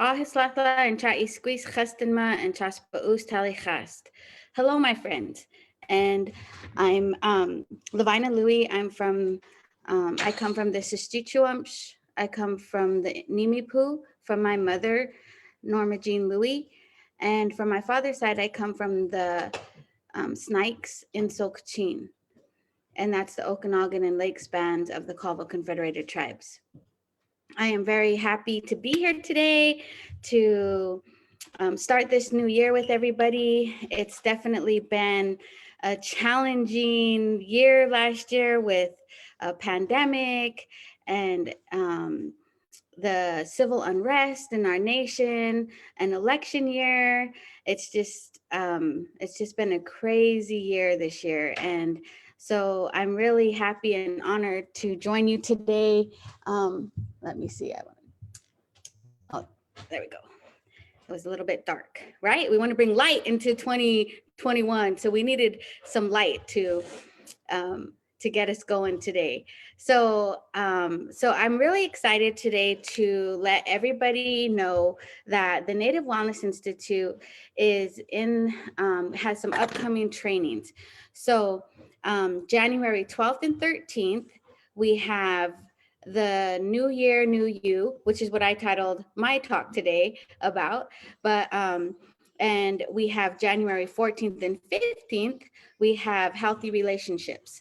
Ahislata and cha isquis chestinma and chaspaus talichast. Hello, my friends. And I'm LoVina Louie. I come from the Sistichuamsh. I come from the Nimipu, from my mother, Norma Jean Louie. And from my father's side, I come from the Snikes in Sokchin. And that's the Okanagan and Lakes bands of the Colville Confederated Tribes. I am very happy to be here today to start this new year with everybody. It's definitely been a challenging year last year with a pandemic and the civil unrest in our nation, an election year. It's just been a crazy year this year, and so I'm really happy and honored to join you today. Let me see. Oh, there we go. It was a little bit dark, right? We want to bring light into 2021, so we needed some light to get us going today. So I'm really excited today to let everybody know that the Native Wellness Institute has some upcoming trainings. So January 12th and 13th, we have the New Year, New You, which is what I titled my talk today about. And we have January 14th and 15th, we have Healthy Relationships.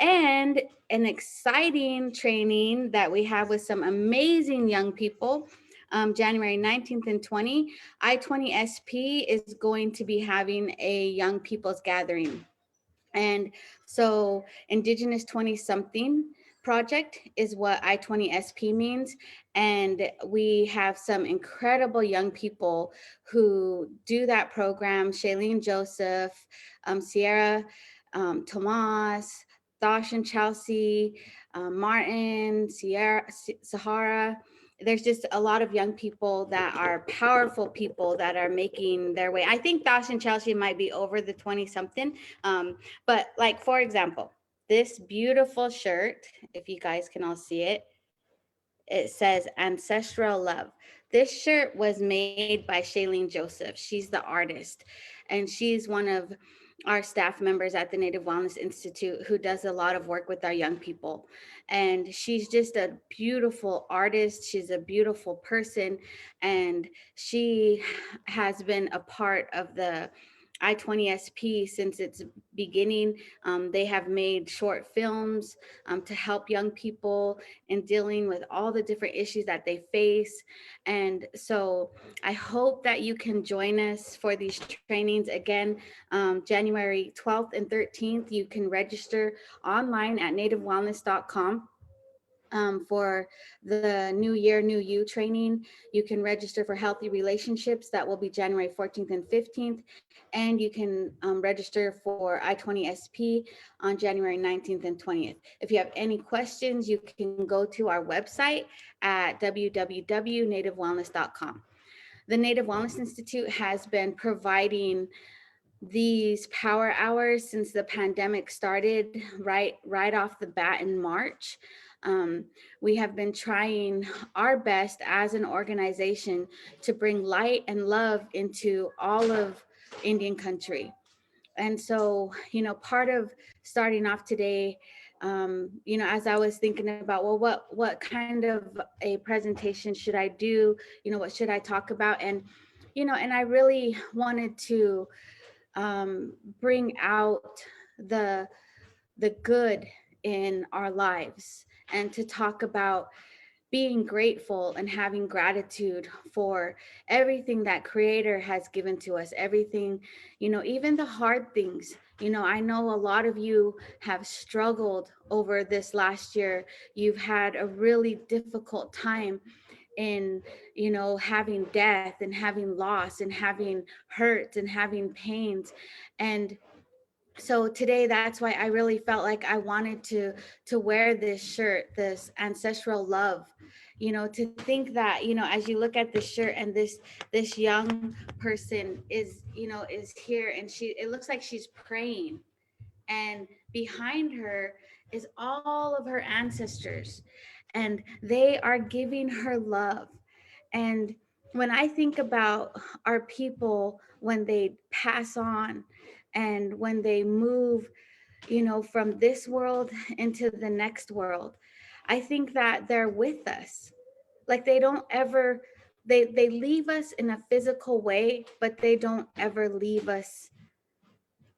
And an exciting training that we have with some amazing young people. January 19th and 20, I-20SP is going to be having a young people's gathering. And so Indigenous 20 something project is what I-20SP means. And we have some incredible young people who do that program. Shailene Joseph, Sierra Tomas, Dosh and Chelsea, Martin, Sahara. There's just a lot of young people that are powerful people that are making their way. I think Dosh and Chelsea might be over the 20 something. But like, for example, this beautiful shirt, if you guys can all see it, it says Ancestral Love. This shirt was made by Shailene Joseph. She's the artist, and she's one of our staff members at the Native Wellness Institute who does a lot of work with our young people. And she's just a beautiful artist. She's a beautiful person. And she has been a part of the I-20SP since its beginning. They have made short films to help young people in dealing with all the different issues that they face. And so I hope that you can join us for these trainings. Again, January 12th and 13th, you can register online at nativewellness.com. For the New Year, New You training. You can register for Healthy Relationships. That will be January 14th and 15th. And you can register for I-20SP on January 19th and 20th. If you have any questions, you can go to our website at www.nativewellness.com. The Native Wellness Institute has been providing these power hours since the pandemic started right off the bat in March. We have been trying our best as an organization to bring light and love into all of Indian country. And so, part of starting off today, as I was thinking about, well, what kind of a presentation should I do? What should I talk about? And I really wanted to bring out the good in our lives, and to talk about being grateful and having gratitude for everything that Creator has given to us, everything, even the hard things. I know a lot of you have struggled over this last year. You've had a really difficult time in having death and having loss and having hurt and having pains. And so today, that's why I really felt like I wanted to wear this shirt, this Ancestral Love, to think that, as you look at this shirt, and this young person is here, and it looks like she's praying, and behind her is all of her ancestors, and they are giving her love. And when I think about our people when they pass on and when they move, from this world into the next world, I think that they're with us. Like they don't ever, they leave us in a physical way, but they don't ever leave us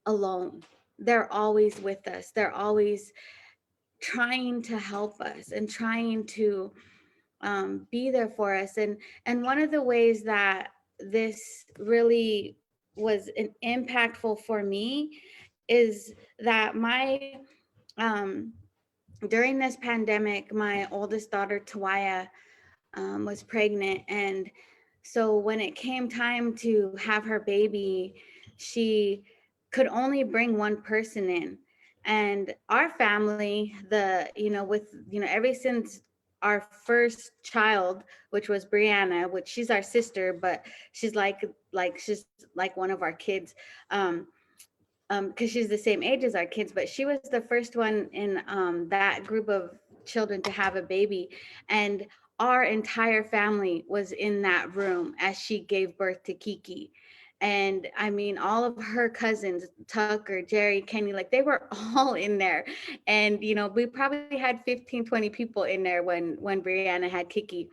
alone. They're always with us. They're always trying to help us and trying to be there for us. And one of the ways that this really was an impactful for me is that my um, during this pandemic, my oldest daughter Tawaya was pregnant, and so when it came time to have her baby, she could only bring one person in. And our family, with ever since our first child, which was Brianna, which she's our sister, but she's like one of our kids. Because she's the same age as our kids, but she was the first one in that group of children to have a baby. And our entire family was in that room as she gave birth to Kiki. And I mean, all of her cousins, Tucker, Jerry, Kenny, like they were all in there. And, we probably had 15, 20 people in there when Brianna had Kiki.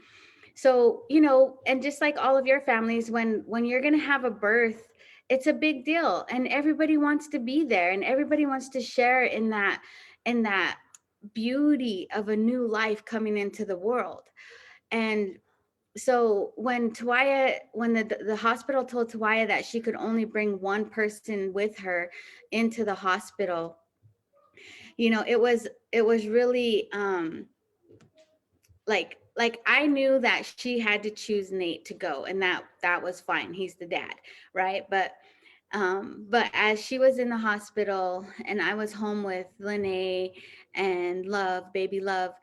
So, and just like all of your families, when you're going to have a birth, it's a big deal, and everybody wants to be there, and everybody wants to share in that beauty of a new life coming into the world. And so when the hospital told Tawaya that she could only bring one person with her into the hospital, it was really like I knew that she had to choose Nate to go, and that was fine. He's the dad, right? But as she was in the hospital and I was home with Lene and Love, baby Love,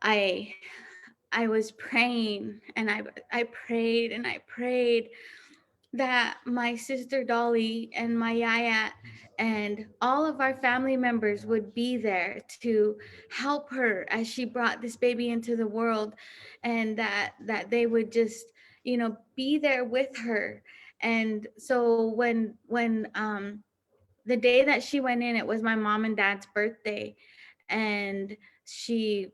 I I was praying, and I prayed and I prayed that my sister Dolly and my yaya and all of our family members would be there to help her as she brought this baby into the world, and that they would just be there with her. And so when the day that she went in, it was my mom and dad's birthday, and she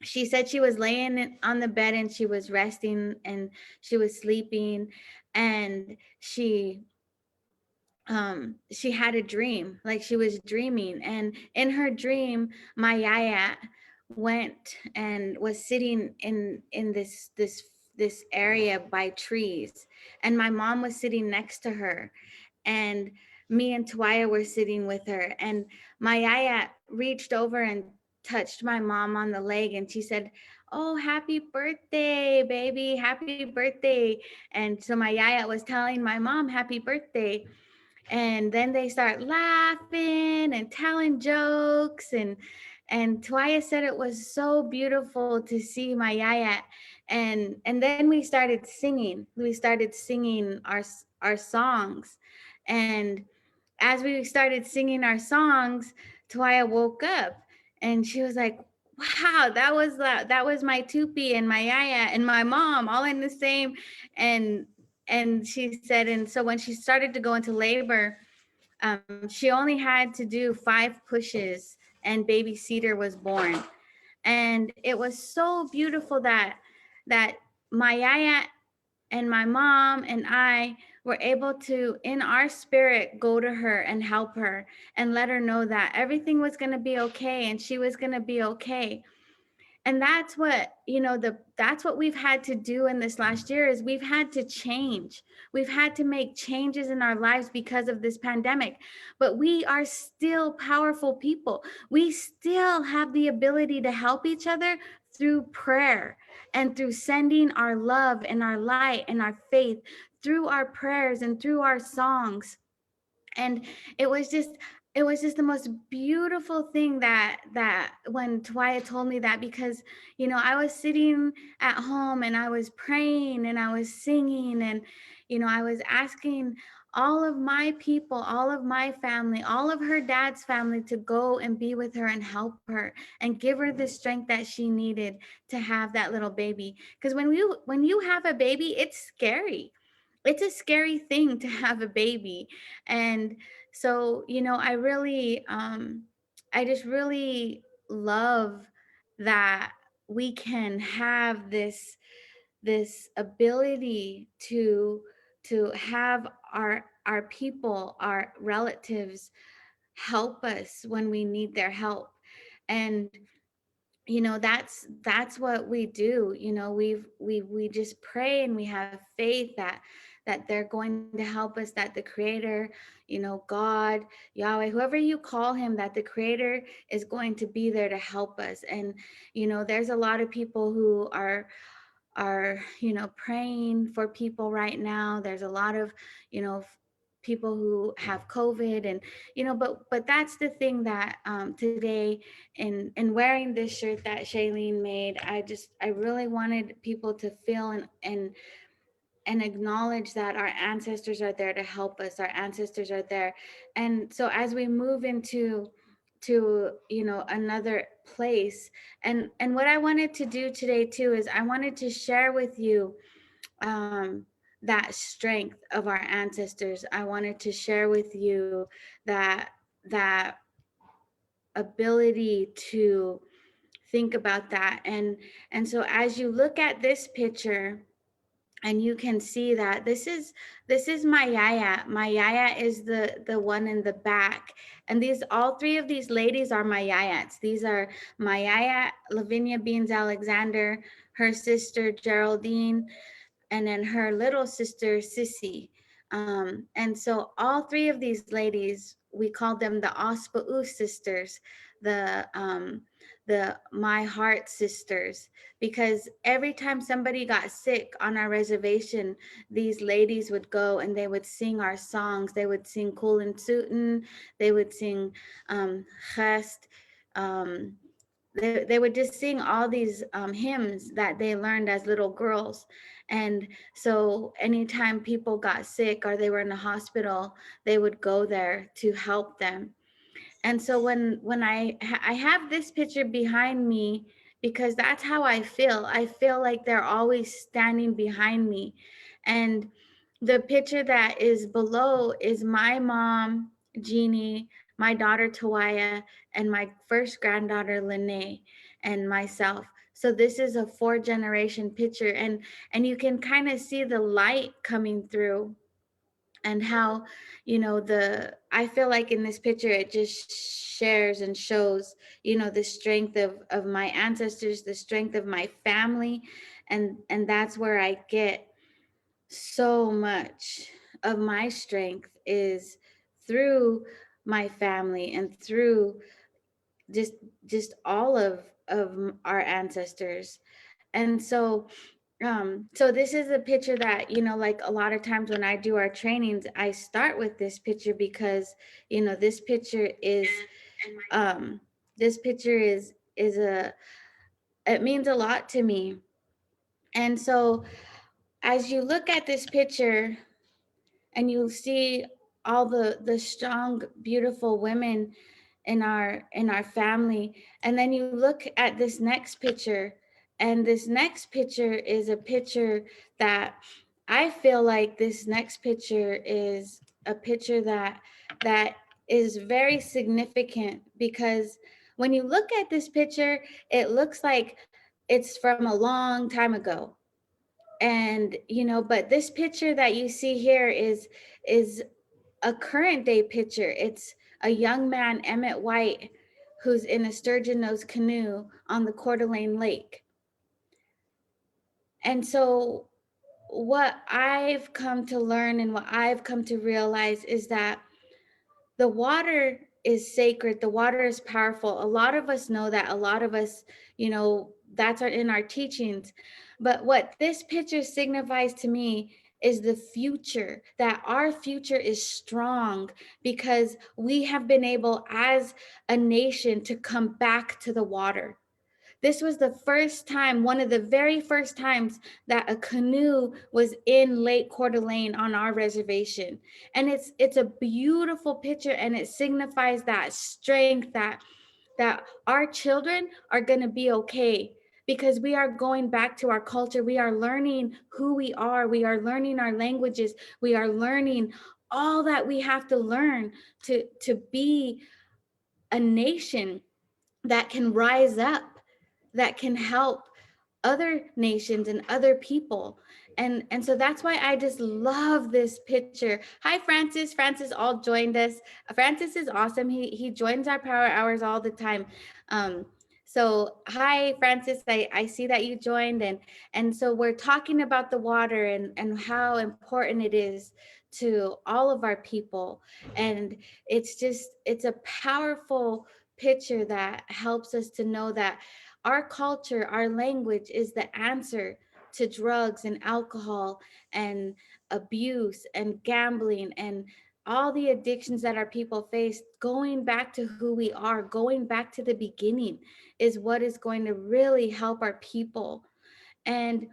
said she was laying on the bed and she was resting and she was sleeping, and she had a dream, like she was dreaming, and in her dream my yaya went and was sitting in this area by trees, and my mom was sitting next to her, and me and Tawaya were sitting with her, and my yaya reached over and touched my mom on the leg, and she said, "Oh, happy birthday, baby, happy birthday." And so my yaya was telling my mom happy birthday, and then they start laughing and telling jokes, and Tawaya said it was so beautiful to see my yaya. And then we started singing our songs. And as we started singing our songs, Tawaya woke up, and she was like, "Wow, that was my Tupi and my yaya and my mom all in the same." And she said, and so when she started to go into labor, she only had to do 5 pushes, and baby Cedar was born. And it was so beautiful that my yaya and my mom and I were able to, in our spirit, go to her and help her and let her know that everything was going to be okay and she was going to be okay. And that's what that's what we've had to do in this last year, is we've had to change. We've had to make changes in our lives because of this pandemic, but we are still powerful people. We still have the ability to help each other through prayer and through sending our love and our light and our faith through our prayers and through our songs. And it was just it was just the most beautiful thing that when Tawaya told me that, because I was sitting at home and I was praying and I was singing, and I was asking all of my people, all of my family, all of her dad's family to go and be with her and help her and give her the strength that she needed to have that little baby. Because when you have a baby, it's scary. It's a scary thing to have a baby. And so, I just really love that we can have this ability to have our people, our relatives help us when we need their help. And that's what we do. We just pray and we have faith that they're going to help us, that the creator, God, Yahweh, whoever you call him, that the creator is going to be there to help us. And there's a lot of people who are praying for people right now. There's a lot of people who have COVID. And but that's the thing that today, in wearing this shirt that Shailene made, I really wanted people to feel and acknowledge that our ancestors are there to help us. Our ancestors are there. And so as we move into another place, and what I wanted to do today too is I wanted to share with you um that strength of our ancestors. I wanted to share with you that ability to think about that. And so as you look at this picture, and you can see that this is my yaya. My yaya is the one in the back. And these, all three of these ladies are my yayas. These are my yaya Lavinia Beans Alexander, her sister Geraldine, and then her little sister Sissy. And so all three of these ladies, we call them the Ospa'u sisters, the My Heart sisters, because every time somebody got sick on our reservation, these ladies would go and they would sing our songs. They would sing Kulin Sutton, they would sing Chest, um, they would just sing all these hymns that they learned as little girls. And so anytime people got sick or they were in the hospital, they would go there to help them. And so when I have this picture behind me, because that's how I feel like they're always standing behind me. And the picture that is below is my mom, Jeannie, my daughter Tawaya, and my first granddaughter Lene, and myself. So this is a 4-generation picture, and you can kind of see the light coming through, and how the I feel like in this picture it just shares and shows the strength of my ancestors, the strength of my family. And that's where I get so much of my strength, is through my family and through just all of our ancestors. And so this is a picture that like a lot of times when I do our trainings, I start with this picture, because this picture is um this picture is a it means a lot to me. And so as you look at this picture and you see all the strong, beautiful women in our family, and then you look at this next picture, and this next picture is a picture that I feel like this next picture is a picture that is very significant, because when you look at this picture, it looks like it's from a long time ago. And but this picture that you see here is a current day picture. It's a young man, Emmett White, who's in a sturgeon nose canoe on the Coeur d'Alene Lake. And so what I've come to learn and what I've come to realize is that the water is sacred. The water is powerful. A lot of us know that. A lot of us, that's in our teachings. But what this picture signifies to me is the future, that our future is strong because we have been able as a nation to come back to the water, This was the first time, one of the very first times that a canoe was in Lake Coeur d'Alene on our reservation. And it's a beautiful picture, and it signifies that strength, that our children are going to be okay, because we are going back to our culture. We are learning who we are. We are learning our languages. We are learning all that we have to learn to be a nation that can rise up, that can help other nations and other people. And so that's why I just love this picture. Hi, Francis. Francis all joined us. Francis is awesome. He joins our power hours all the time. Um, so hi, Francis. I see that you joined, and so we're talking about the water and how important it is to all of our people. And it's a powerful picture that helps us to know that our culture, our language is the answer to drugs and alcohol and abuse and gambling and all the addictions that our people face. Going back to who we are, going back to the beginning, is what is going to really help our people. And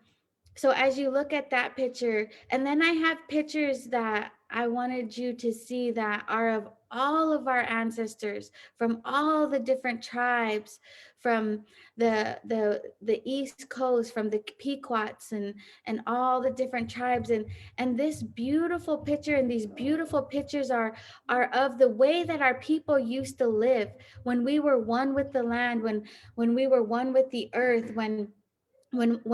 so as you look at that picture, and then I have pictures that I wanted you to see that are of all of our ancestors from all the different tribes, from the East Coast, from the Pequots and all the different tribes. And this beautiful picture, and these beautiful pictures are of the way that our people used to live when we were one with the land, when we were one with the earth, when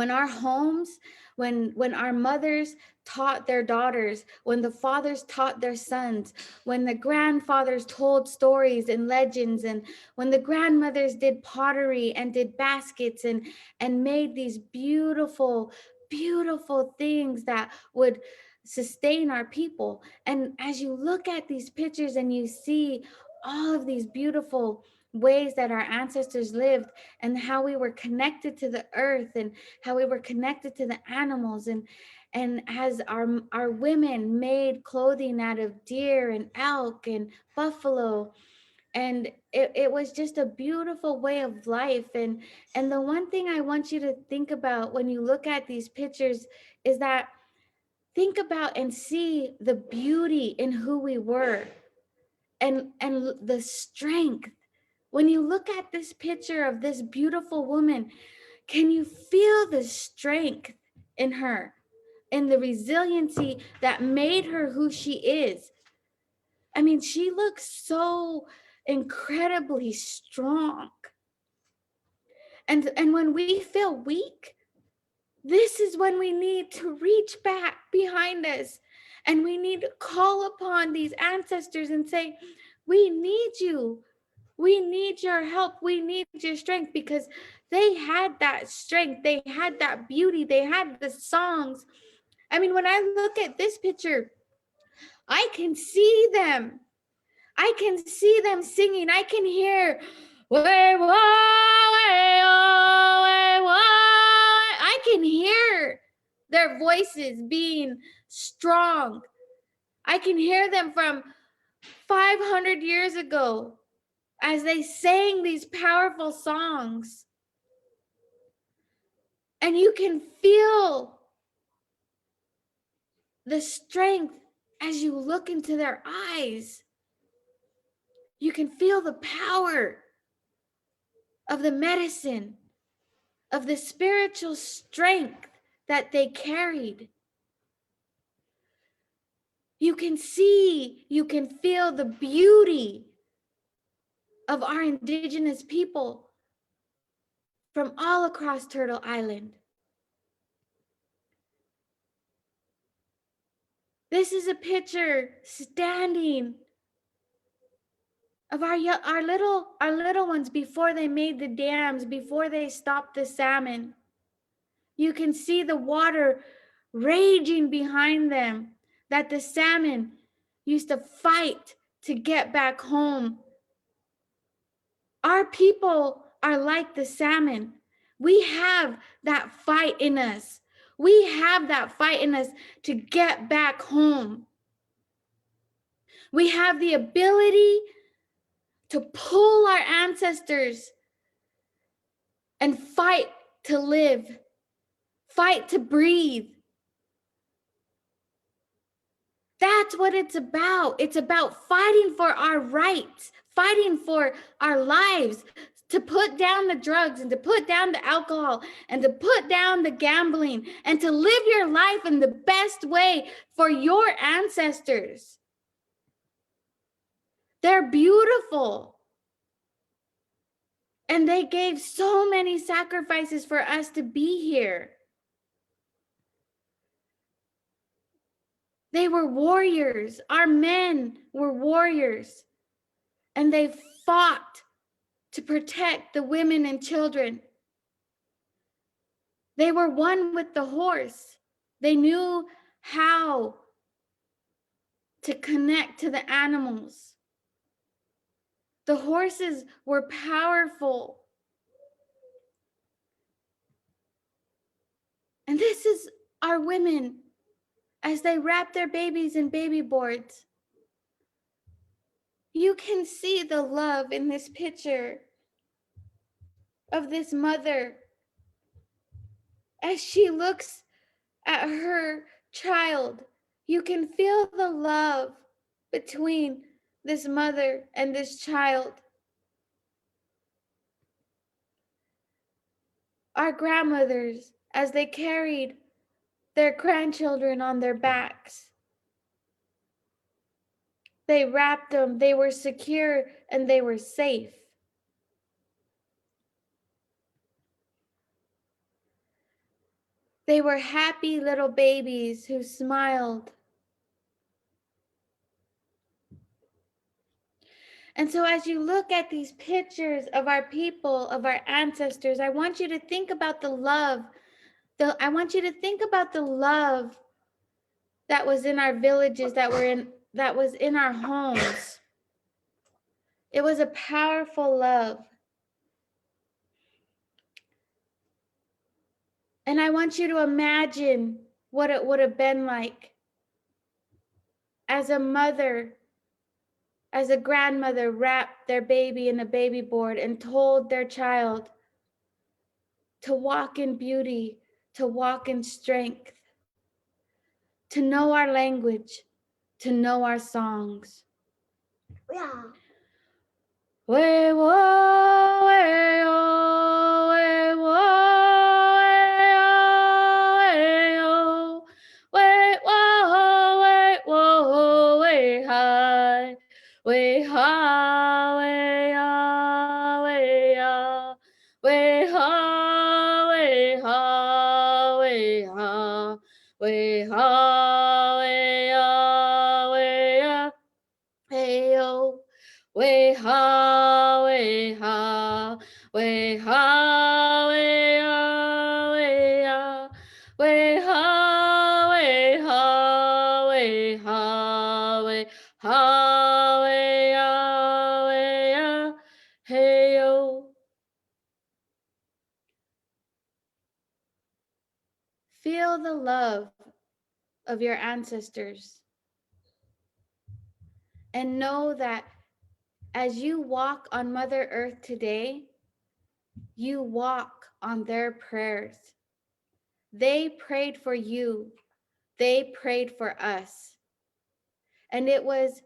our homes, when our mothers taught their daughters, when the fathers taught their sons, when the grandfathers told stories and legends, and when the grandmothers did pottery and did baskets and made these beautiful, beautiful things that would sustain our people. And as you look at these pictures and you see all of these beautiful ways that our ancestors lived, and how we were connected to the earth, and how we were connected to the animals, and as our women made clothing out of deer and elk and buffalo, and it was just a beautiful way of life. And the one thing I want you to think about when you look at these pictures is that, think about and see the beauty in who we were, and the strength. When you look at this picture of this beautiful woman, can you feel the strength in her and the resiliency that made her who she is? I mean, she looks so incredibly strong. And when we feel weak, this is when we need to reach back behind us, and we need to call upon these ancestors and say, we need you. We need your help. We need your strength, because they had that strength. They had that beauty. They had the songs. I mean, when I look at this picture, I can see them. I can see them singing. I can hear, I can hear their voices being strong. I can hear them from 500 years ago as they sang these powerful songs. And you can feel the strength as you look into their eyes. You can feel the power of the medicine, of the spiritual strength that they carried. You can see, you can feel the beauty of our indigenous people from all across Turtle Island. This is a picture standing of our little ones before they made the dams, before they stopped the salmon. You can see the water raging behind them, that the salmon used to fight to get back home. Our people are like the salmon. We have that fight in us. We have that fight in us to get back home. We have the ability to pull our ancestors and fight to live, fight to breathe. That's what it's about. It's about fighting for our rights, fighting for our lives, to put down the drugs and to put down the alcohol and to put down the gambling and to live your life in the best way for your ancestors. They're beautiful. And they gave so many sacrifices for us to be here. They were warriors. Our men were warriors. And they fought to protect the women and children. They were one with the horse. They knew how to connect to the animals. The horses were powerful. And this is our women as they wrap their babies in baby boards. You can see the love in this picture of this mother as she looks at her child. You can feel the love between this mother and this child. Our grandmothers, as they carried their grandchildren on their backs, they wrapped them, they were secure and they were safe. They were happy little babies who smiled. And so as you look at these pictures of our people, of our ancestors, I want you to think about the love. I want you to think about the love that was in our villages, that was in our homes. It was a powerful love. And I want you to imagine what it would have been like as a mother, as a grandmother wrapped their baby in a baby board and told their child to walk in beauty, to walk in strength, to know our language, to know our songs. Yeah. We wo, we o, we wo, we wo, we wo, we hi, we ha, we ya, we ya, we ha, we ha, we ha, we ha, we ya, we ya, hey yo. We ha, we ha, we ha, we ha, we ha, we ha, we ha, we ha, we ha, we ha, we ha, hey yo. Feel the love of your ancestors and know that as you walk on Mother Earth today, you walk on their prayers. They prayed for you. They prayed for us. And it was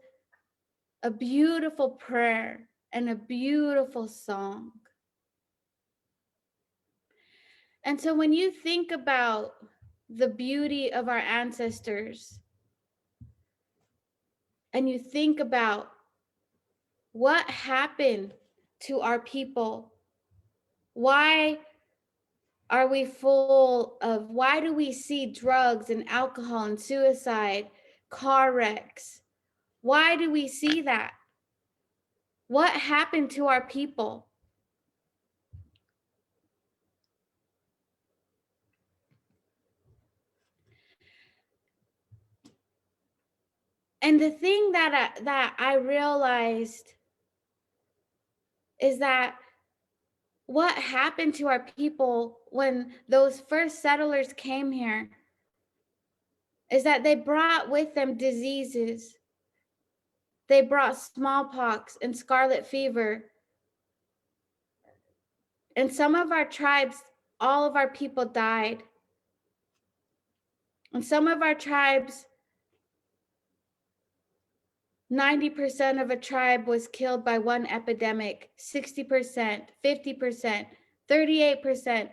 a beautiful prayer and a beautiful song. And so when you think about the beauty of our ancestors, and you think about what happened to our people, why are we full of, why do we see drugs and alcohol and suicide, car wrecks? Why do we see that? What happened to our people? And the thing that I realized is that what happened to our people when those first settlers came here is that they brought with them diseases. They brought smallpox and scarlet fever. In some of our tribes, all of our people died. In some of our tribes, 90% of a tribe was killed by one epidemic, 60%, 50%, 38%.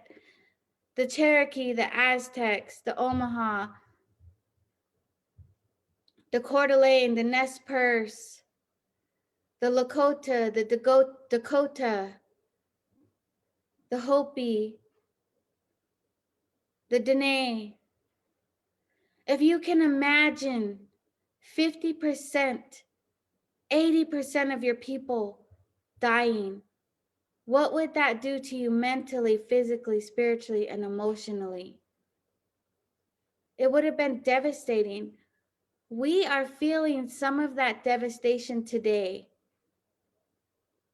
The Cherokee, the Aztecs, the Omaha, the Coeur d'Alene, the Nez Perce, the Lakota, the Dakota, the Hopi, the Dene. If you can imagine 50%, 80% of your people dying, what would that do to you mentally, physically, spiritually, and emotionally? It would have been devastating. We are feeling some of that devastation today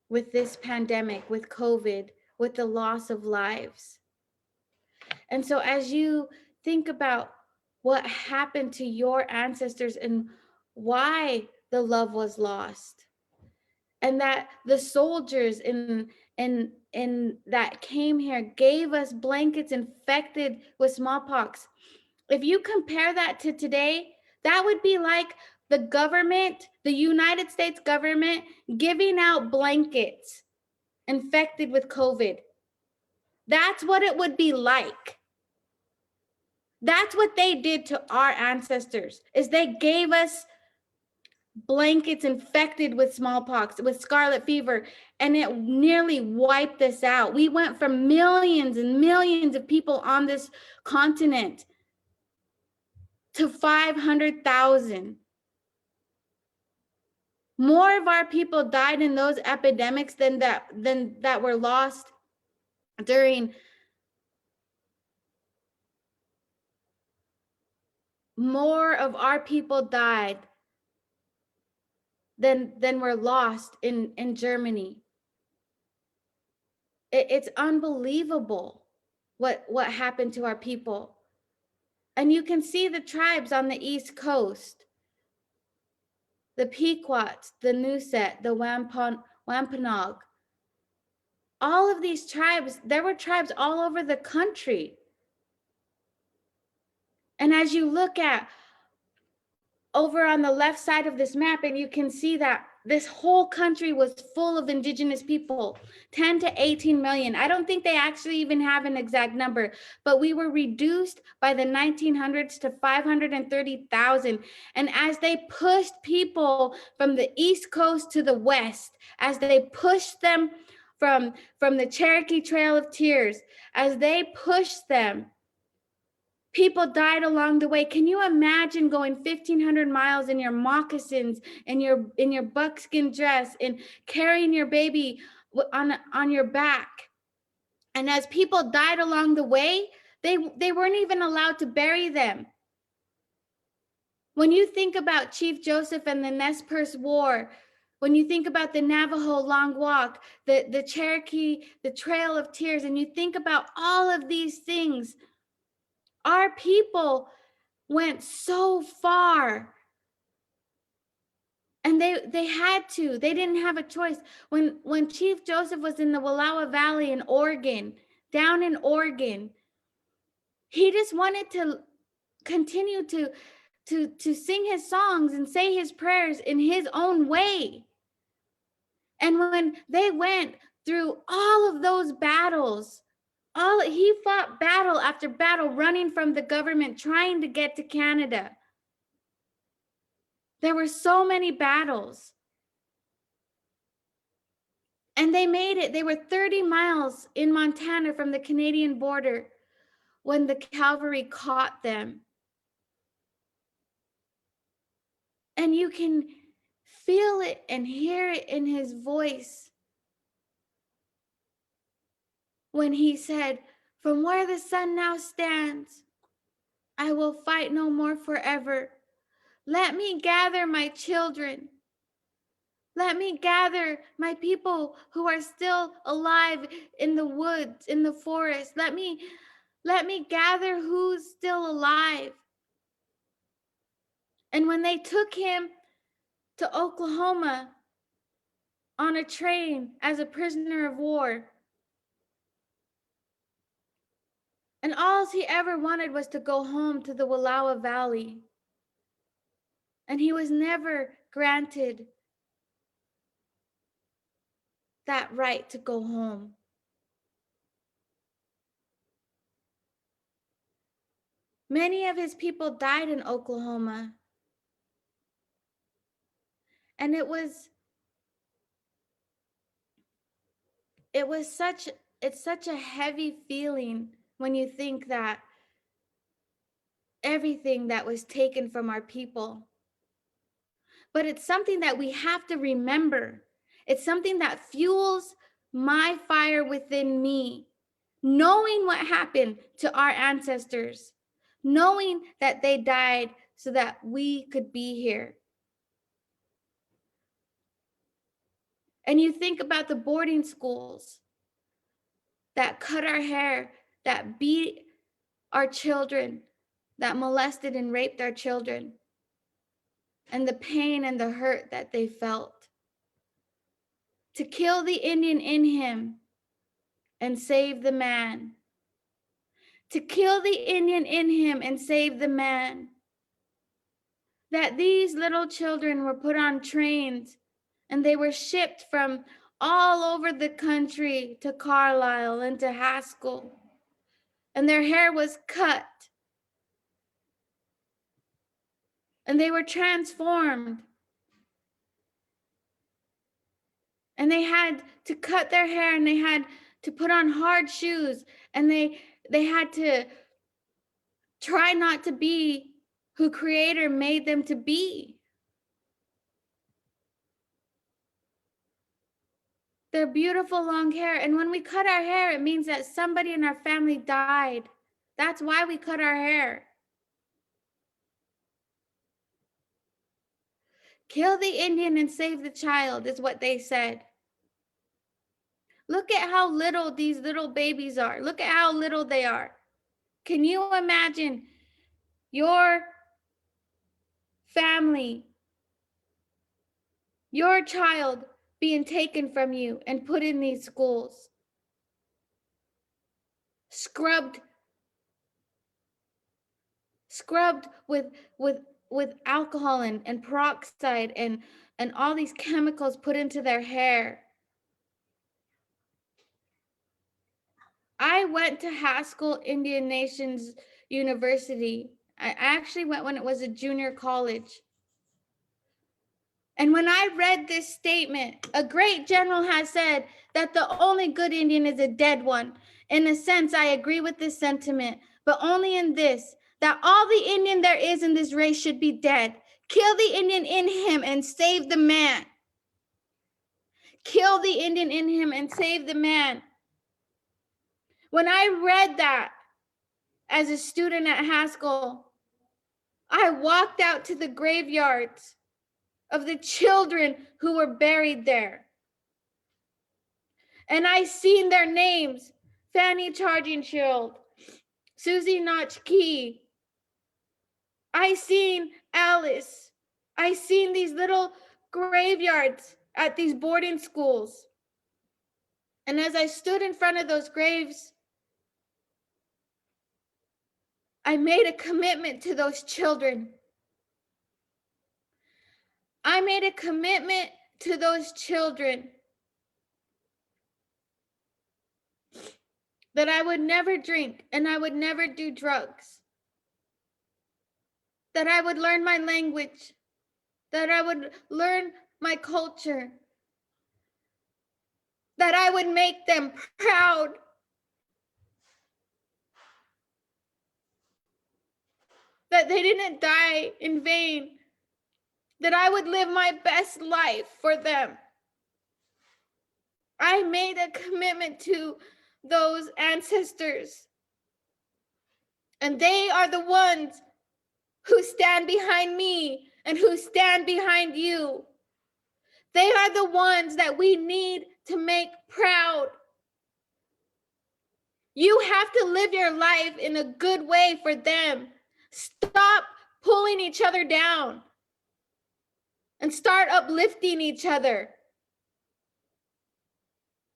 with this pandemic, with COVID, with the loss of lives. And so as you think about what happened to your ancestors and why the love was lost, and that the soldiers in that came here gave us blankets infected with smallpox. If you compare that to today, that would be like the government, the United States government, giving out blankets infected with COVID. That's what it would be like. That's what they did to our ancestors, is they gave us blankets infected with smallpox, with scarlet fever, and it nearly wiped us out. We went from millions and millions of people on this continent to 500,000. More of our people died in those epidemics than that were lost during more of our people died than were lost in Germany. It's unbelievable what happened to our people. And you can see the tribes on the East Coast, the Pequots, the Nuset, the Wampanoag. All of these tribes, there were tribes all over the country. And as you look at over on the left side of this map, and you can see that this whole country was full of indigenous people, 10 to 18 million. I don't think they actually even have an exact number, but we were reduced by the 1900s to 530,000. And as they pushed people from the East Coast to the West, as they pushed them from the Cherokee Trail of Tears, as they pushed them, people died along the way. Can you imagine going 1,500 miles in your moccasins, in your buckskin dress, and carrying your baby on your back? And as people died along the way, they weren't even allowed to bury them. When you think about Chief Joseph and the Nez Perce War, when you think about the Navajo Long Walk, the Cherokee, the Trail of Tears, and you think about all of these things, our people went so far, and they had to. They didn't have a choice. When Chief Joseph was in the Wallowa Valley in Oregon, down in Oregon, he just wanted to continue to sing his songs and say his prayers in his own way. And when they went through all of those battles, he fought battle after battle, running from the government, trying to get to Canada. There were so many battles. And they made it. They were 30 miles in Montana from the Canadian border when the cavalry caught them. And you can feel it and hear it in his voice when he said, "From where the sun now stands, I will fight no more forever. Let me gather my children. Let me gather my people who are still alive in the woods, in the forest. Let me gather who's still alive." And when they took him to Oklahoma on a train as a prisoner of war, And all he ever wanted was to go home to the Wallowa Valley. And he was never granted that right to go home. Many of his people died in Oklahoma. And it's such a heavy feeling when you think that everything that was taken from our people. But it's something that we have to remember. It's something that fuels my fire within me, knowing what happened to our ancestors, knowing that they died so that we could be here. And you think about the boarding schools that cut our hair, that beat our children, that molested and raped our children, and the pain and the hurt that they felt. To kill the Indian in him and save the man. To kill the Indian in him and save the man. That these little children were put on trains and they were shipped from all over the country to Carlisle and to Haskell. And their hair was cut. And they were transformed. And they had to cut their hair and they had to put on hard shoes and they had to try not to be who Creator made them to be. Their beautiful long hair. And when we cut our hair, it means that somebody in our family died. That's why we cut our hair. Kill the Indian and save the child is what they said. Look at how little these little babies are. Look at how little they are. Can you imagine your family, your child being taken from you and put in these schools? Scrubbed with alcohol and peroxide and all these chemicals put into their hair. I went to Haskell Indian Nations University. I actually went when it was a junior college. And when I read this statement, a great general has said that the only good Indian is a dead one. In a sense, I agree with this sentiment, but only in this, that all the Indian there is in this race should be dead. Kill the Indian in him and save the man. Kill the Indian in him and save the man. When I read that as a student at Haskell, I walked out to the graveyards of the children who were buried there. And I seen their names: Fanny Chargingshield, Susie Notch Key. I seen Alice. I seen these little graveyards at these boarding schools. And as I stood in front of those graves, I made a commitment to those children. I made a commitment to those children that I would never drink and I would never do drugs, that I would learn my language, that I would learn my culture, that I would make them proud, that they didn't die in vain, that I would live my best life for them. I made a commitment to those ancestors, and they are the ones who stand behind me and who stand behind you. They are the ones that we need to make proud. You have to live your life in a good way for them. Stop pulling each other down and start uplifting each other.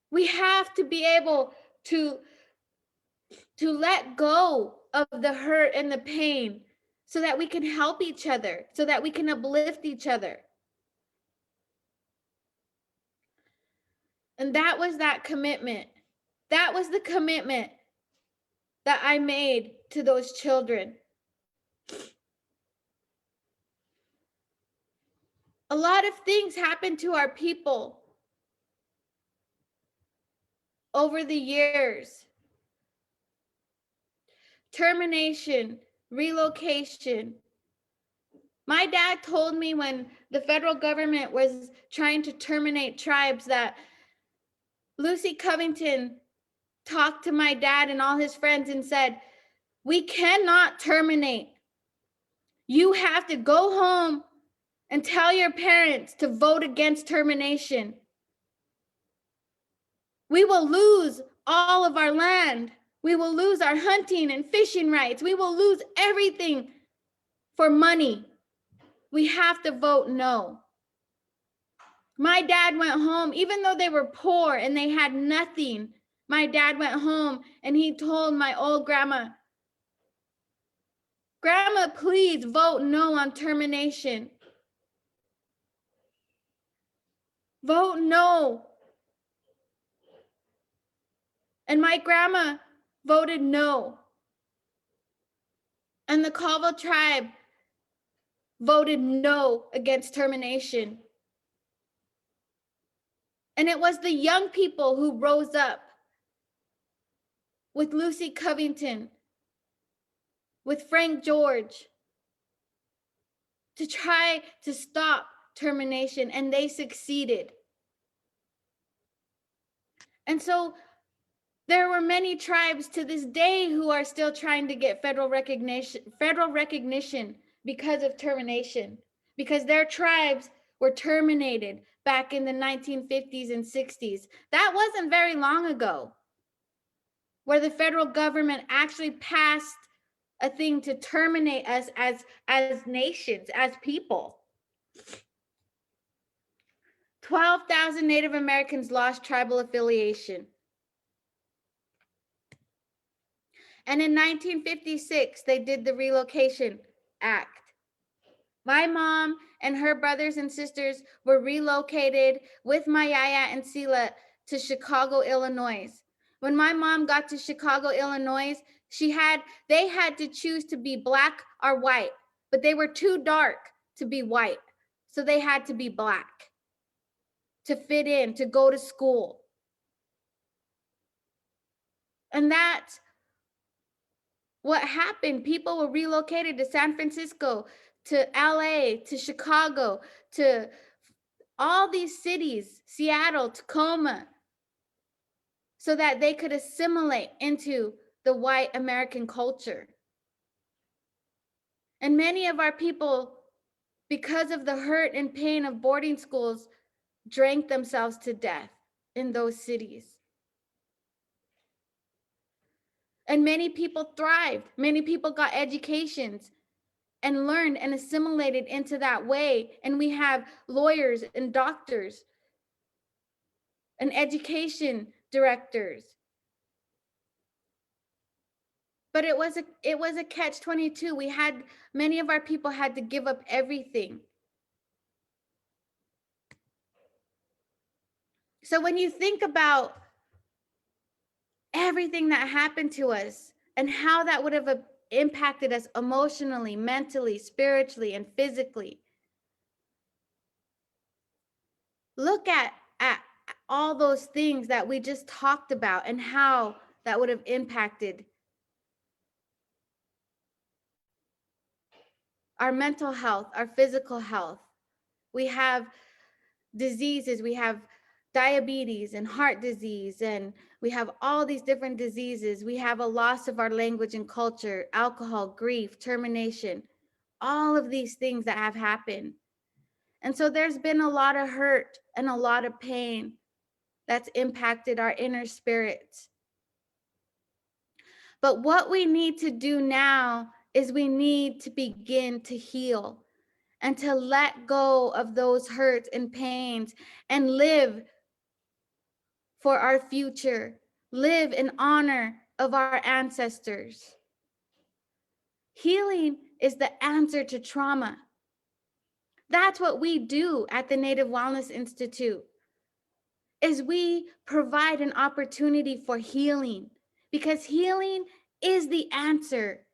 We have to be able to to let go of the hurt and the pain so that we can help each other, so that we can uplift each other. And that was that commitment. That was the commitment that I made to those children. A lot of things happened to our people over the years. Termination, relocation. My dad told me when the federal government was trying to terminate tribes that Lucy Covington talked to my dad and all his friends and said, "We cannot terminate. You have to go home and tell your parents to vote against termination. We will lose all of our land. We will lose our hunting and fishing rights. We will lose everything for money. We have to vote no." My dad went home, even though they were poor and they had nothing. My dad went home and he told my old grandma, "Grandma, please vote no on termination. Vote no." And my grandma voted no. And the Colville tribe voted no against termination. And it was the young people who rose up with Lucy Covington, with Frank George, to try to stop termination, and they succeeded. And so there were many tribes to this day who are still trying to get federal recognition because of termination, because their tribes were terminated back in the 1950s and 60s. That wasn't very long ago, where the federal government actually passed a thing to terminate us as nations, as people. 12,000 Native Americans lost tribal affiliation. And in 1956, they did the Relocation Act. My mom and her brothers and sisters were relocated with my yaya and Sila to Chicago, Illinois. When my mom got to Chicago, Illinois, they had to choose to be black or white, but they were too dark to be white. So they had to be black to fit in, to go to school. And that's what happened. People were relocated to San Francisco, to LA, to Chicago, to all these cities, Seattle, Tacoma, so that they could assimilate into the white American culture. And many of our people, because of the hurt and pain of boarding schools, drank themselves to death in those cities. And many people thrived. Many people got educations and learned and assimilated into that way. And we have lawyers and doctors and education directors. But it was a catch-22. Many of our people had to give up everything. So when you think about everything that happened to us and how that would have impacted us emotionally, mentally, spiritually, and physically, look at all those things that we just talked about and how that would have impacted our mental health, our physical health. We have diseases, we have diabetes and heart disease, and we have all these different diseases. We have a loss of our language and culture, alcohol, grief, termination, all of these things that have happened. And so there's been a lot of hurt and a lot of pain that's impacted our inner spirits. But what we need to do now is we need to begin to heal and to let go of those hurts and pains and live for our future, live and honor of our ancestors. Healing is the answer to trauma. That's what we do at the Native Wellness Institute, is we provide an opportunity for healing, because healing is the answer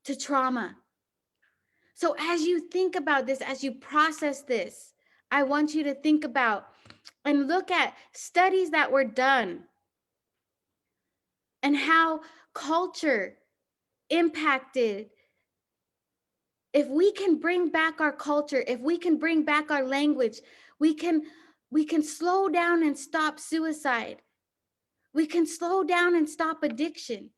to trauma. So as you think about this, as you process this, I want you to think about and look at studies that were done and how culture impacted. If we can bring back our culture, if we can bring back our language, we can slow down and stop suicide. We can slow down and stop addiction.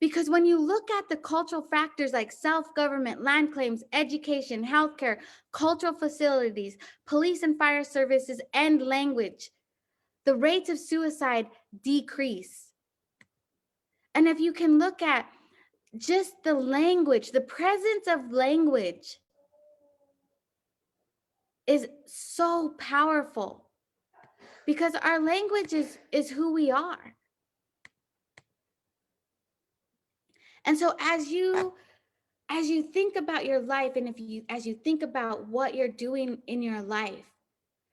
Because when you look at the cultural factors like self-government, land claims, education, healthcare, cultural facilities, police and fire services, and language, the rates of suicide decrease. And if you can look at just the language, the presence of language is so powerful, because our language is who we are. And so as you think about your life, and as you think about what you're doing in your life,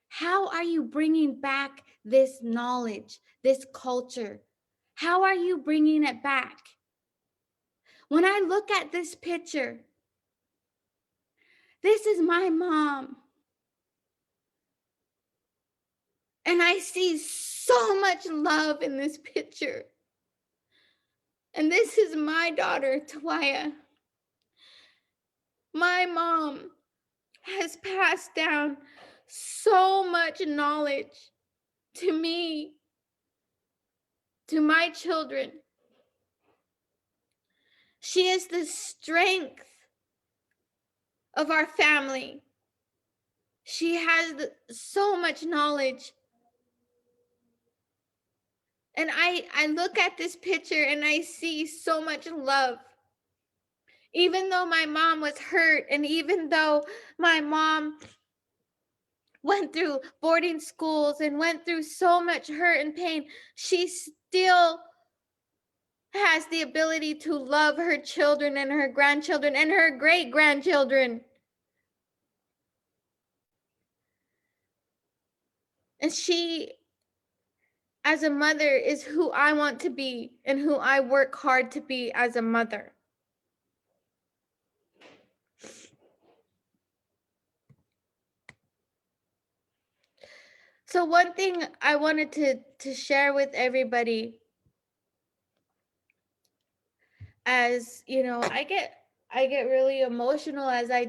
how are you bringing back this knowledge, this culture? How are you bringing it back? When I look at this picture, this is my mom. And I see so much love in this picture. And this is my daughter, Tawaya. My mom has passed down so much knowledge to me, to my children. She is the strength of our family. She has so much knowledge. And I look at this picture and I see so much love. Even though my mom was hurt, and even though my mom went through boarding schools and went through so much hurt and pain, she still has the ability to love her children and her grandchildren and her great-grandchildren. And she, as a mother, is who I want to be and who I work hard to be as a mother. So one thing I wanted to share with everybody, as you know, I get really emotional as I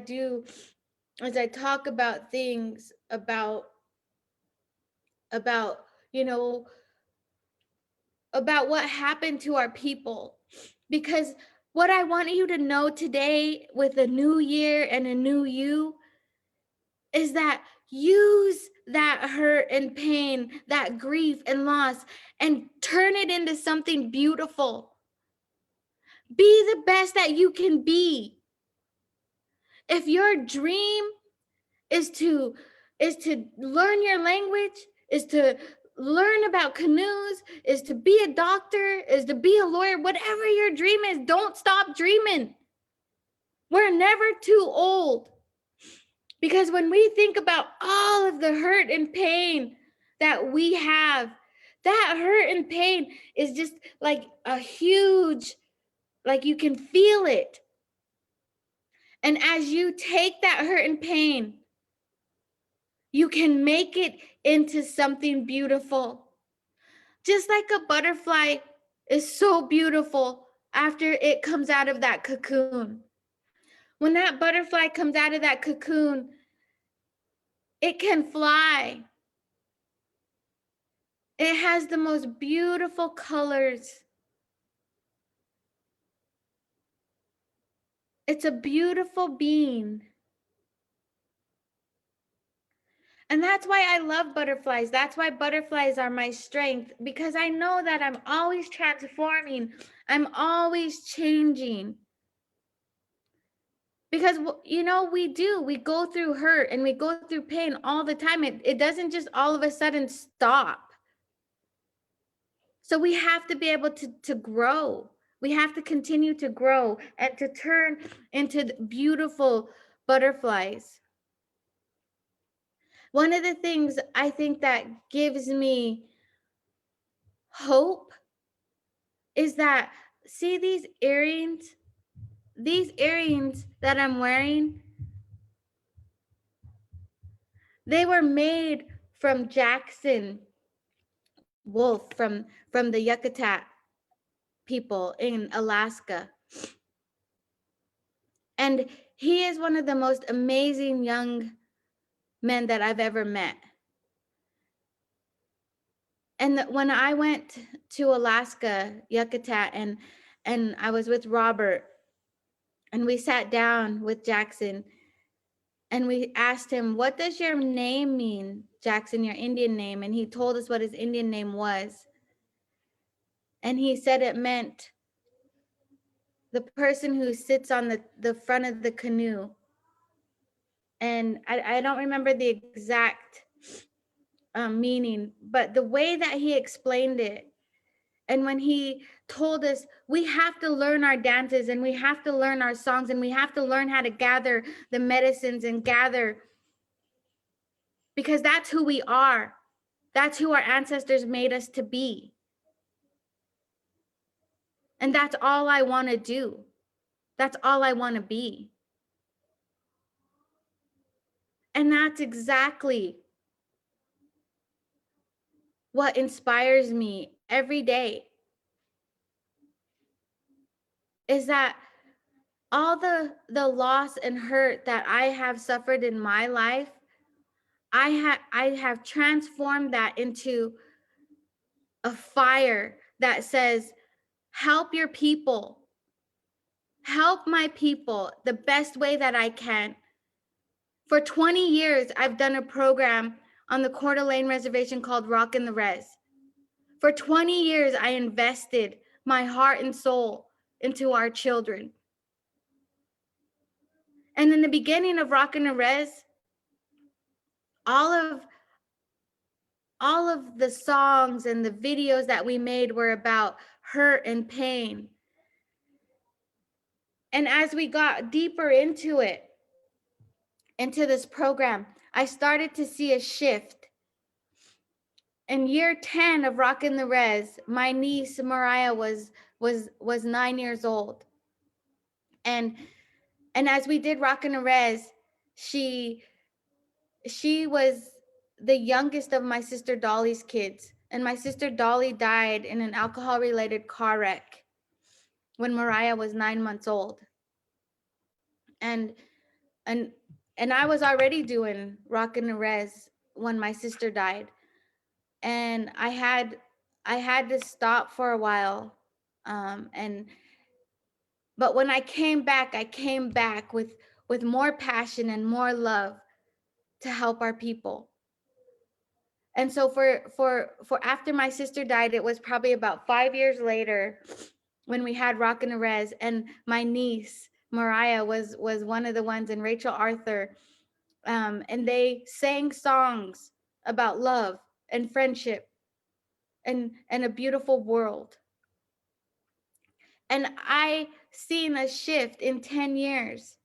talk about things about you know about what happened to our people, because what I want you to know today, with a new year and a new you, is that use that hurt and pain, that grief and loss, and turn it into something beautiful. Be the best that you can be. If your dream is to learn your language, is to learn about canoes, is to be a doctor, is to be a lawyer, whatever your dream is, don't stop dreaming. We're never too old. Because when we think about all of the hurt and pain that we have, that hurt and pain is just like a huge, like you can feel it. And as you take that hurt and pain, you can make it into something beautiful. Just like a butterfly is so beautiful after it comes out of that cocoon. When that butterfly comes out of that cocoon, it can fly. It has the most beautiful colors. It's a beautiful being. And that's why I love butterflies. That's why butterflies are my strength, because I know that I'm always transforming. I'm always changing. Because, you know, we go through hurt and we go through pain all the time. It doesn't just all of a sudden stop. So we have to be able to grow. We have to continue to grow and to turn into beautiful butterflies. One of the things I think that gives me hope is that, see these earrings? These earrings that I'm wearing, they were made from Jackson Wolf from the Yucatan people in Alaska. And he is one of the most amazing young men that I've ever met. And when I went to Alaska, Yucatan, and I was with Robert, and we sat down with Jackson, and we asked him, "What does your name mean, Jackson, your Indian name?" And he told us what his Indian name was. And he said it meant the person who sits on the front of the canoe. And I don't remember the exact meaning, but the way that he explained it, and when he told us we have to learn our dances and we have to learn our songs and we have to learn how to gather the medicines and gather, because that's who we are. That's who our ancestors made us to be. And that's all I want to do. That's all I want to be. And that's exactly what inspires me every day, is that all the loss and hurt that I have suffered in my life, I have transformed that into a fire that says, help your people, help my people the best way that I can. For 20 years, I've done a program on the Coeur d'Alene Reservation called Rock in the Res. For 20 years, I invested my heart and soul into our children. And in the beginning of Rock in the Res, all of the songs and the videos that we made were about hurt and pain. And as we got deeper into it, into this program, I started to see a shift. In year 10 of Rockin' the Res, my niece Mariah was 9 years old. And as we did Rockin' the Res, she was the youngest of my sister Dolly's kids. And my sister Dolly died in an alcohol-related car wreck when Mariah was 9 months old. And I was already doing Rockin' the Res when my sister died. And I had to stop for a while. But when I came back with more passion and more love to help our people. And so for after my sister died, it was probably about 5 years later when we had Rockin' the Res, and my niece Mariah was one of the ones, and Rachel Arthur, and they sang songs about love and friendship and a beautiful world. And I seen a shift in 10 years.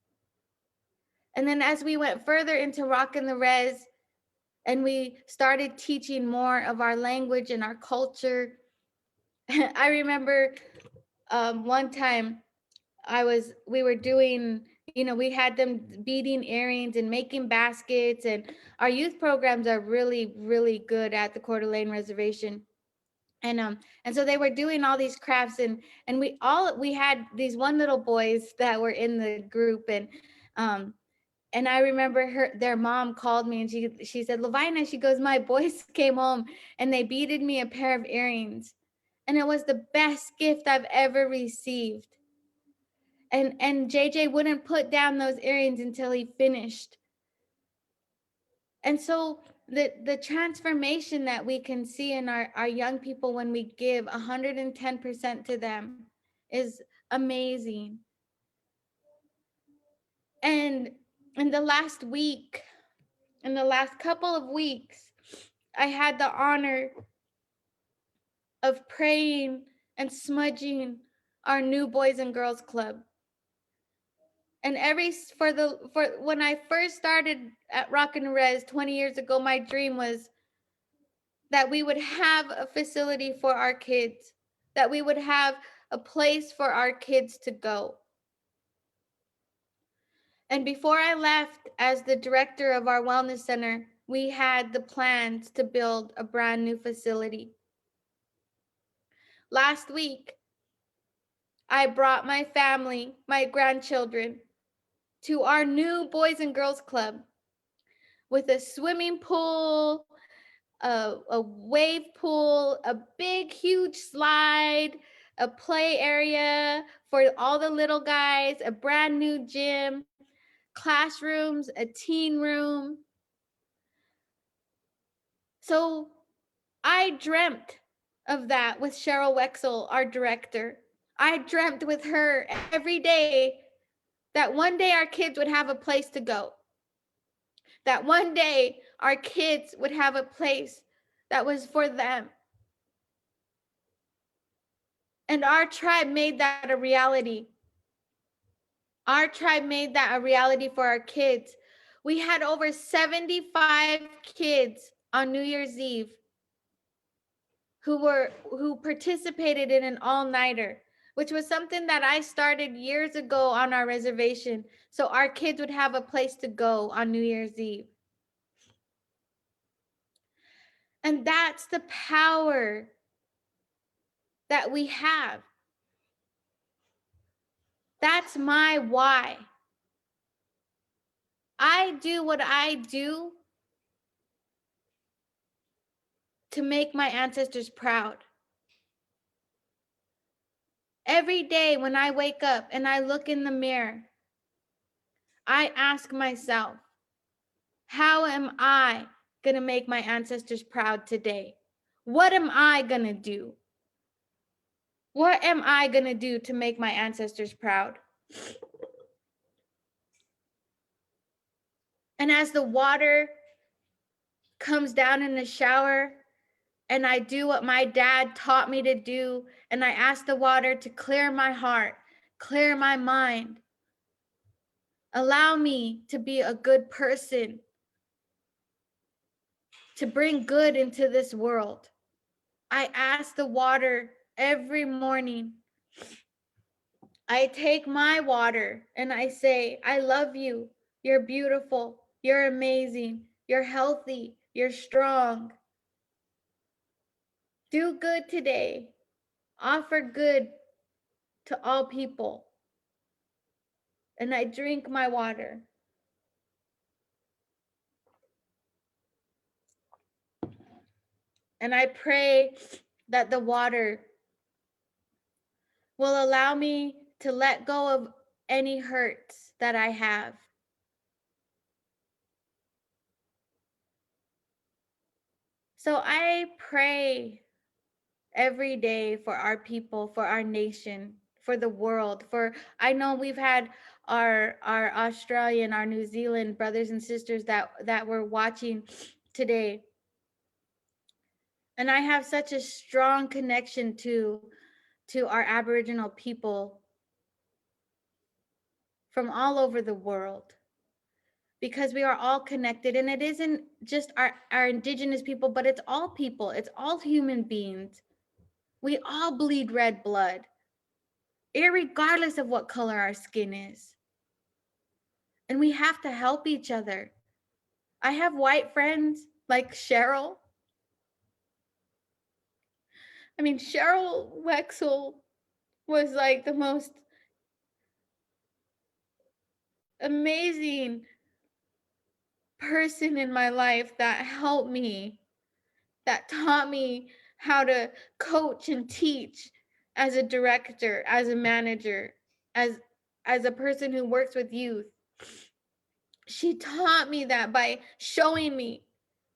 And then as we went further into Rockin' the Res, and we started teaching more of our language and our culture, I remember one time we were doing, we had them beading earrings and making baskets, and our youth programs are really, really good at the Coeur d'Alene Reservation. And so they were doing all these crafts, and we had these one little boys that were in the group, and I remember their mom called me, and she said, "LoVina," she goes, "my boys came home and they beaded me a pair of earrings, and it was the best gift I've ever received." And JJ wouldn't put down those earrings until he finished. And so the transformation that we can see in our young people when we give 110% to them is amazing. And in the last couple of weeks, I had the honor of praying and smudging our new Boys and Girls Club. And for when I first started at Rock and Res 20 years ago, my dream was that we would have a facility for our kids, that we would have a place for our kids to go. And before I left as the director of our wellness center, we had the plans to build a brand new facility. Last week, I brought my family, my grandchildren, to our new Boys and Girls Club with a swimming pool, a wave pool, a big, huge slide, a play area for all the little guys, a brand new gym, classrooms, a teen room. So I dreamt of that with Cheryl Wexel, our director. I dreamt with her every day that one day our kids would have a place to go. That one day our kids would have a place that was for them. And our tribe made that a reality. Our tribe made that a reality for our kids. We had over 75 kids on New Year's Eve who participated in an all-nighter, which was something that I started years ago on our reservation, so our kids would have a place to go on New Year's Eve. And that's the power that we have. That's my why. I do what I do to make my ancestors proud. Every day when I wake up and I look in the mirror, I ask myself, how am I going to make my ancestors proud today? What am I going to do? What am I going to do to make my ancestors proud? And as the water comes down in the shower, and I do what my dad taught me to do, and I ask the water to clear my heart, clear my mind, allow me to be a good person, to bring good into this world. I ask the water every morning. I take my water and I say, I love you. You're beautiful. You're amazing. You're healthy. You're strong. Do good today. Offer good to all people. And I drink my water. And I pray that the water will allow me to let go of any hurts that I have. So I pray every day for our people, for our nation, for the world. For I know we've had our Australian, our New Zealand brothers and sisters that were watching today. And I have such a strong connection to our Aboriginal people from all over the world, because we are all connected. And it isn't just our indigenous people, but it's all people. It's all human beings. We all bleed red blood, irregardless of what color our skin is. And we have to help each other. I have white friends like Cheryl. I mean, Cheryl Wexel was like the most amazing person in my life that helped me, that taught me how to coach and teach as a director, as a manager, as a person who works with youth. She taught me that by showing me,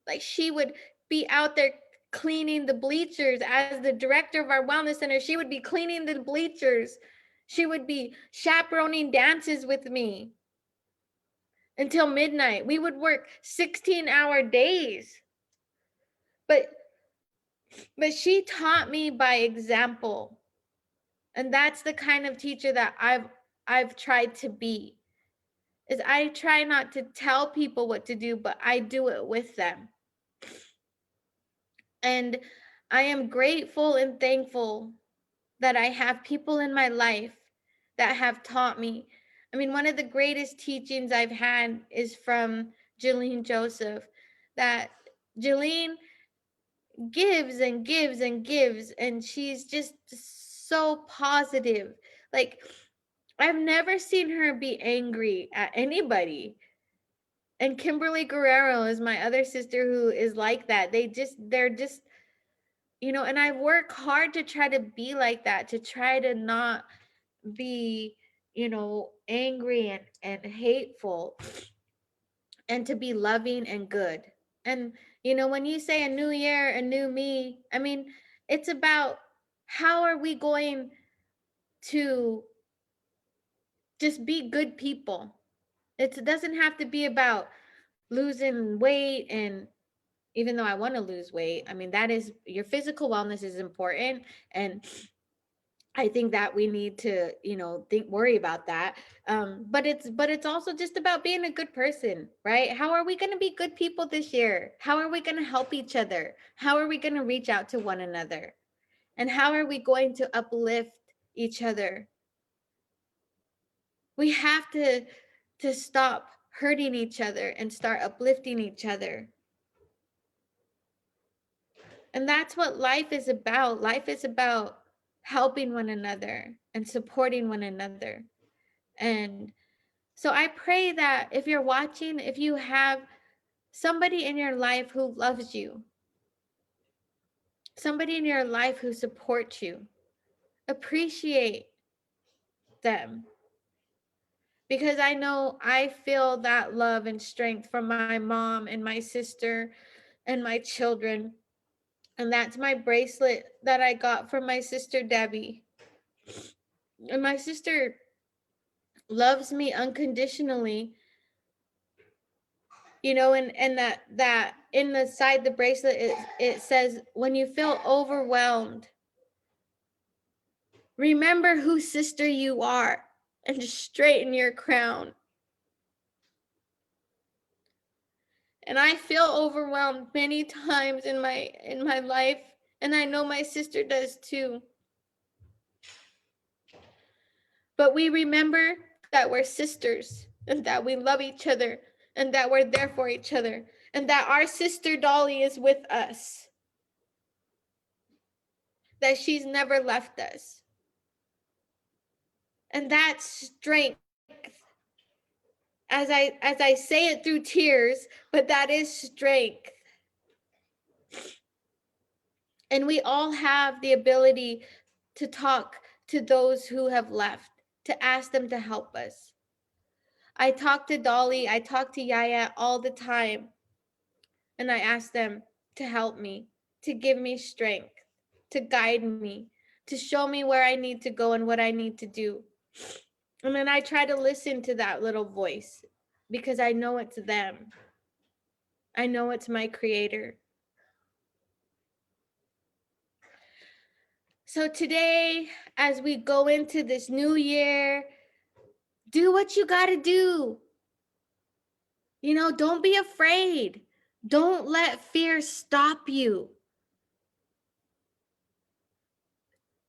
like she would be out there cleaning the bleachers as the director of our wellness center. She would be cleaning the bleachers. She would be chaperoning dances with me until midnight. We would work 16-hour days. But But she taught me by example. And that's the kind of teacher that I've tried to be. Is I try not to tell people what to do, but I do it with them. And I am grateful and thankful that I have people in my life that have taught me. I mean, one of the greatest teachings I've had is from Jillian Joseph, that Jillian gives and gives and gives, and she's just so positive. Like, I've never seen her be angry at anybody. And Kimberly Guerrero is my other sister who is like that. They're just, and I work hard to try to be like that, to try to not be, angry and hateful, and to be loving and good. And, when you say a new year, a new me, I mean, it's about how are we going to just be good people. It doesn't have to be about losing weight. And even though I want to lose weight, I mean, that is, your physical wellness is important. And I think that we need to, worry about that. But it's also just about being a good person, right? How are we going to be good people this year? How are we going to help each other? How are we going to reach out to one another? And how are we going to uplift each other? We have to stop hurting each other and start uplifting each other. And that's what life is about. Life is about helping one another and supporting one another. And so I pray that if you're watching, if you have somebody in your life who loves you, somebody in your life who supports you, appreciate them. Because I know I feel that love and strength from my mom and my sister and my children. And that's my bracelet that I got from my sister Debbie. And my sister loves me unconditionally, and that in the side the bracelet, it says, when you feel overwhelmed, remember whose sister you are and just straighten your crown. And I feel overwhelmed many times in my life, and I know my sister does too. But we remember that we're sisters, and that we love each other, and that we're there for each other, and that our sister Dolly is with us, that she's never left us. And that's strength. As I say it through tears, but that is strength. And we all have the ability to talk to those who have left, to ask them to help us. I talk to Dolly, I talk to Yaya all the time, and I ask them to help me, to give me strength, to guide me, to show me where I need to go and what I need to do. And then I try to listen to that little voice, because I know it's them. I know it's my creator. So today, as we go into this new year, do what you got to do. Don't be afraid. Don't let fear stop you.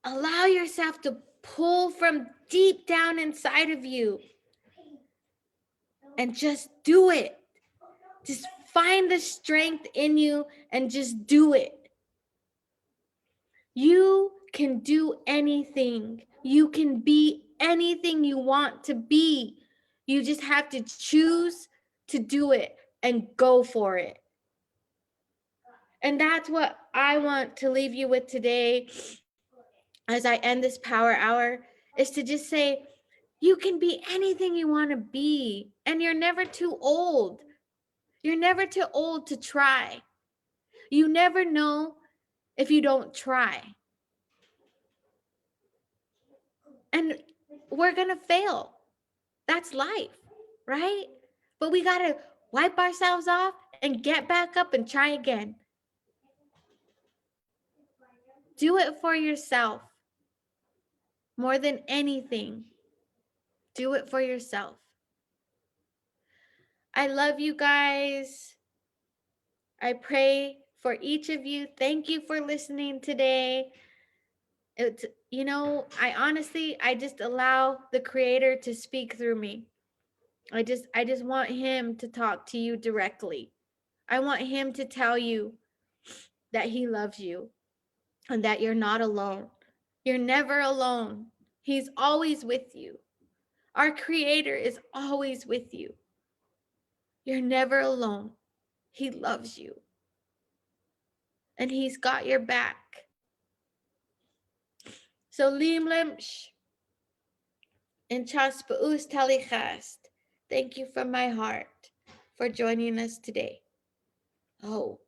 Allow yourself to pull from deep down inside of you and just do it. Just find the strength in you and just do it. You can do anything. You can be anything you want to be. You just have to choose to do it and go for it. And that's what I want to leave you with today as I end this power hour, is to just say, you can be anything you want to be. And you're never too old. You're never too old to try. You never know if you don't try. And we're going to fail. That's life, right? But we got to wipe ourselves off and get back up and try again. Do it for yourself. More than anything, do it for yourself. I love you guys. I pray for each of you. Thank you for listening today. It's, I just allow the Creator to speak through me. I just want him to talk to you directly. I want him to tell you that he loves you and that you're not alone. You're never alone. He's always with you. Our Creator is always with you. You're never alone. He loves you. And he's got your back. So lim lemsh and chas paus talichast. Thank you from my heart for joining us today. Oh,